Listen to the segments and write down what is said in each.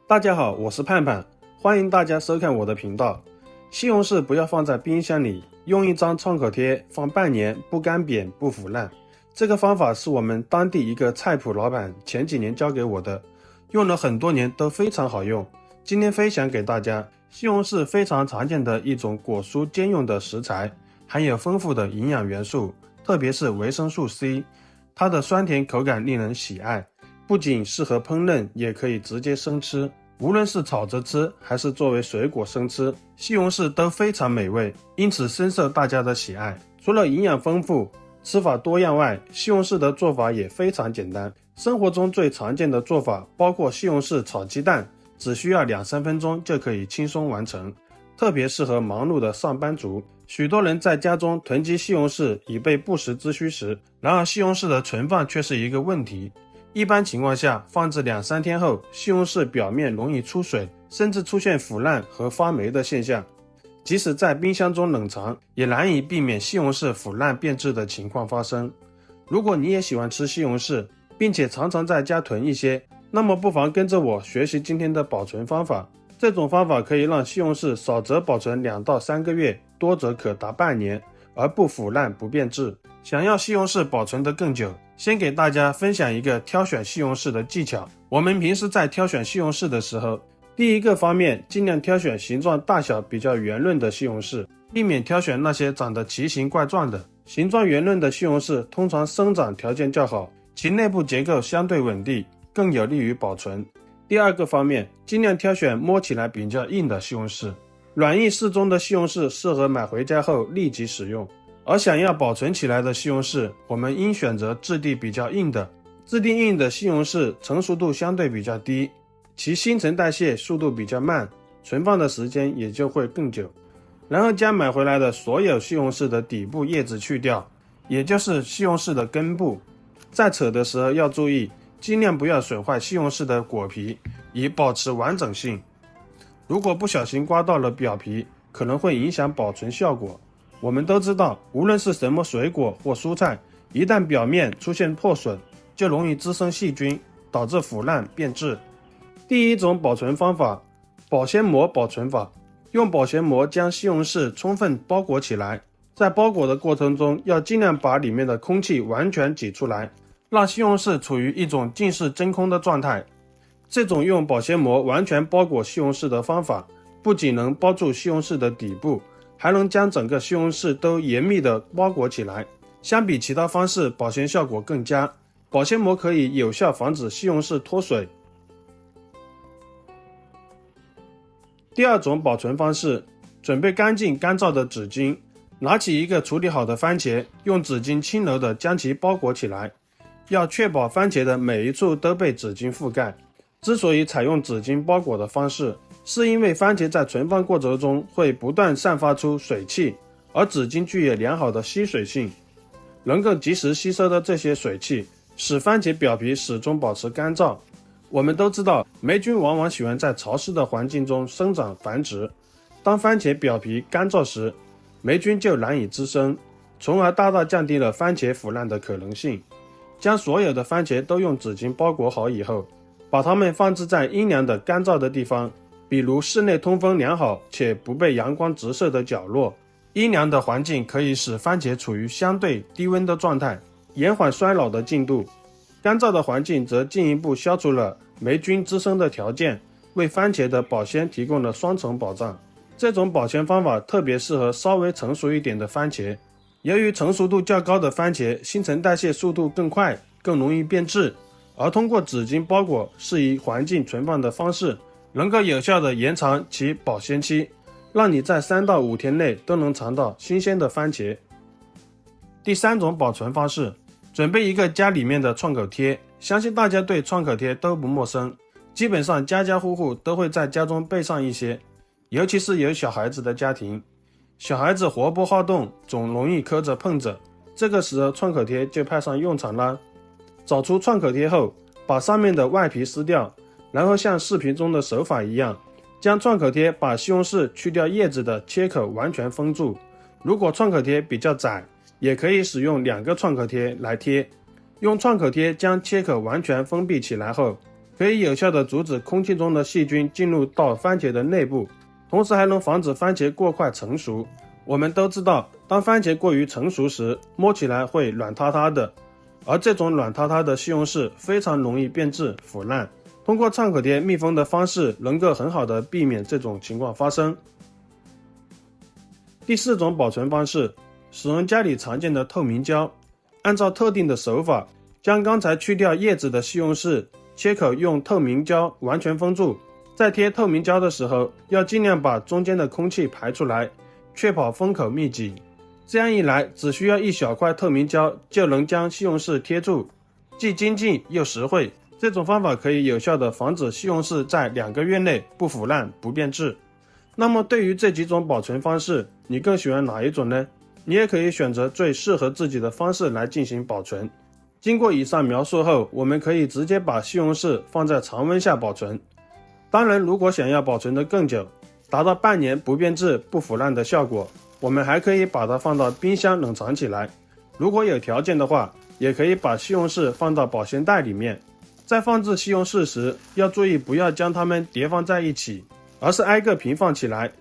大家好，我是盼盼，欢迎大家收看我的频道。西红柿不要放在冰箱里，用一张创可贴放半年，不干瘪不腐烂。这个方法是我们当地一个菜谱老板前几年教给我的，用了很多年都非常好用。今天分享给大家。西红柿非常常见的一种果蔬兼用的食材，含有丰富的营养元素，特别是维生素 C， 它的酸甜口感令人喜爱。不仅适合烹饪，也可以直接生吃。无论是炒着吃，还是作为水果生吃，西红柿都非常美味，因此深受大家的喜爱。除了营养丰富、吃法多样外，西红柿的做法也非常简单。生活中最常见的做法包括西红柿炒鸡蛋，只需要2-3分钟就可以轻松完成，特别适合忙碌的上班族。许多人在家中囤积西红柿以备不时之需时，然而西红柿的存放却是一个问题。一般情况下，放置2-3天后，西红柿表面容易出水，甚至出现腐烂和发霉的现象。即使在冰箱中冷藏，也难以避免西红柿腐烂变质的情况发生。如果你也喜欢吃西红柿，并且常常在家囤一些，那么不妨跟着我学习今天的保存方法。这种方法可以让西红柿少则保存2到3个月，多则可达半年，而不腐烂不变质。想要西红柿保存得更久，先给大家分享一个挑选西红柿的技巧。我们平时在挑选西红柿的时候，第一个方面，尽量挑选形状大小比较圆润的西红柿，避免挑选那些长得奇形怪状的。形状圆润的西红柿通常生长条件较好，其内部结构相对稳定，更有利于保存。第二个方面，尽量挑选摸起来比较硬的西红柿，软硬适中的西红柿适合买回家后立即使用。而想要保存起来的西红柿，我们应选择质地比较硬的。质地硬的西红柿成熟度相对比较低，其新陈代谢速度比较慢，存放的时间也就会更久。然后将买回来的所有西红柿的底部叶子去掉，也就是西红柿的根部。在扯的时候要注意，尽量不要损坏西红柿的果皮，以保持完整性。如果不小心刮到了表皮，可能会影响保存效果。我们都知道，无论是什么水果或蔬菜，一旦表面出现破损，就容易滋生细菌，导致腐烂变质。第一种保存方法，保鲜膜保存法。用保鲜膜将西红柿充分包裹起来，在包裹的过程中，要尽量把里面的空气完全挤出来，让西红柿处于一种近似真空的状态。这种用保鲜膜完全包裹西红柿的方法，不仅能包住西红柿的底部，还能将整个西红柿都严密地包裹起来。相比其他方式，保鲜效果更佳。保鲜膜可以有效防止西红柿脱水。第二种保存方式，准备干净干燥的纸巾，拿起一个处理好的番茄，用纸巾轻柔地将其包裹起来，要确保番茄的每一处都被纸巾覆盖。之所以采用纸巾包裹的方式，是因为番茄在存放过程中会不断散发出水汽，而纸巾具有良好的吸水性，能够及时吸收到这些水汽，使番茄表皮始终保持干燥。我们都知道，霉菌往往喜欢在潮湿的环境中生长繁殖。当番茄表皮干燥时，霉菌就难以滋生，从而大大降低了番茄腐烂的可能性。将所有的番茄都用纸巾包裹好以后，把它们放置在阴凉的干燥的地方，比如室内通风良好且不被阳光直射的角落。阴凉的环境可以使番茄处于相对低温的状态，延缓衰老的进度。干燥的环境则进一步消除了霉菌滋生的条件，为番茄的保鲜提供了双重保障。这种保鲜方法特别适合稍微成熟一点的番茄。由于成熟度较高的番茄新陈代谢速度更快，更容易变质，而通过纸巾包裹适宜环境存放的方式，能够有效地延长其保鲜期，让你在3到5天内都能尝到新鲜的番茄。第三种保存方式，准备一个家里面的创可贴。相信大家对创可贴都不陌生，基本上家家户户都会在家中备上一些，尤其是有小孩子的家庭，小孩子活泼好动，总容易磕着碰着，这个时候创可贴就派上用场啦。找出创可贴后，把上面的外皮撕掉，然后像视频中的手法一样，将创可贴把西红柿去掉叶子的切口完全封住。如果创可贴比较窄，也可以使用2个创可贴来贴。用创可贴将切口完全封闭起来后，可以有效的阻止空气中的细菌进入到番茄的内部，同时还能防止番茄过快成熟。我们都知道，当番茄过于成熟时，摸起来会软塌塌的，而这种软塌塌的西红柿非常容易变质腐烂。通过创可贴密封的方式，能够很好的避免这种情况发生。第4种保存方式，使用家里常见的透明胶，按照特定的手法，将刚才去掉叶子的西红柿切口用透明胶完全封住。在贴透明胶的时候，要尽量把中间的空气排出来，确保封口密集。这样一来，只需要一小块透明胶就能将西红柿贴住，既经济又实惠。这种方法可以有效地防止西红柿在2个月内不腐烂不变质。那么对于这几种保存方式，你更喜欢哪一种呢？你也可以选择最适合自己的方式来进行保存。经过以上描述后，我们可以直接把西红柿放在常温下保存。当然，如果想要保存得更久，达到半年不变质不腐烂的效果，我们还可以把它放到冰箱冷藏起来。如果有条件的话，也可以把西红柿放到保鲜袋里面。在放置西红柿时，要注意不要将它们叠放在一起，而是挨个平放起来，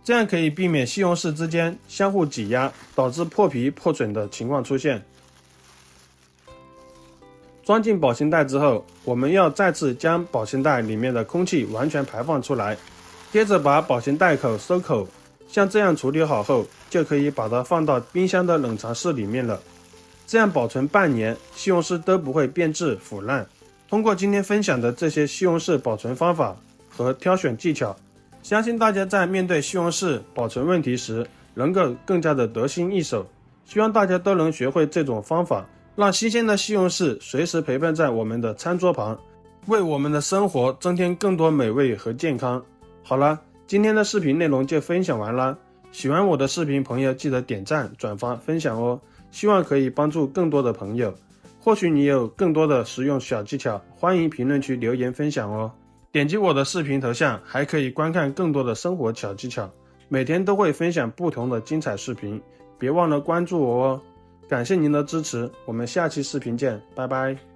这样可以避免西红柿之间相互挤压，导致破皮破损的情况出现。装进保鲜袋之后，我们要再次将保鲜袋里面的空气完全排放出来，接着把保鲜袋口收口。像这样处理好后，就可以把它放到冰箱的冷藏室里面了。这样保存半年，西红柿都不会变质腐烂。通过今天分享的这些西红柿保存方法和挑选技巧，相信大家在面对西红柿保存问题时，能够更加的得心应手。希望大家都能学会这种方法，让新鲜的西红柿随时陪伴在我们的餐桌旁，为我们的生活增添更多美味和健康。好了，今天的视频内容就分享完了。喜欢我的视频朋友记得点赞、转发、分享哦，希望可以帮助更多的朋友。或许你有更多的实用小技巧，欢迎评论区留言分享哦。点击我的视频头像，还可以观看更多的生活小技巧，每天都会分享不同的精彩视频，别忘了关注我哦。感谢您的支持，我们下期视频见，拜拜。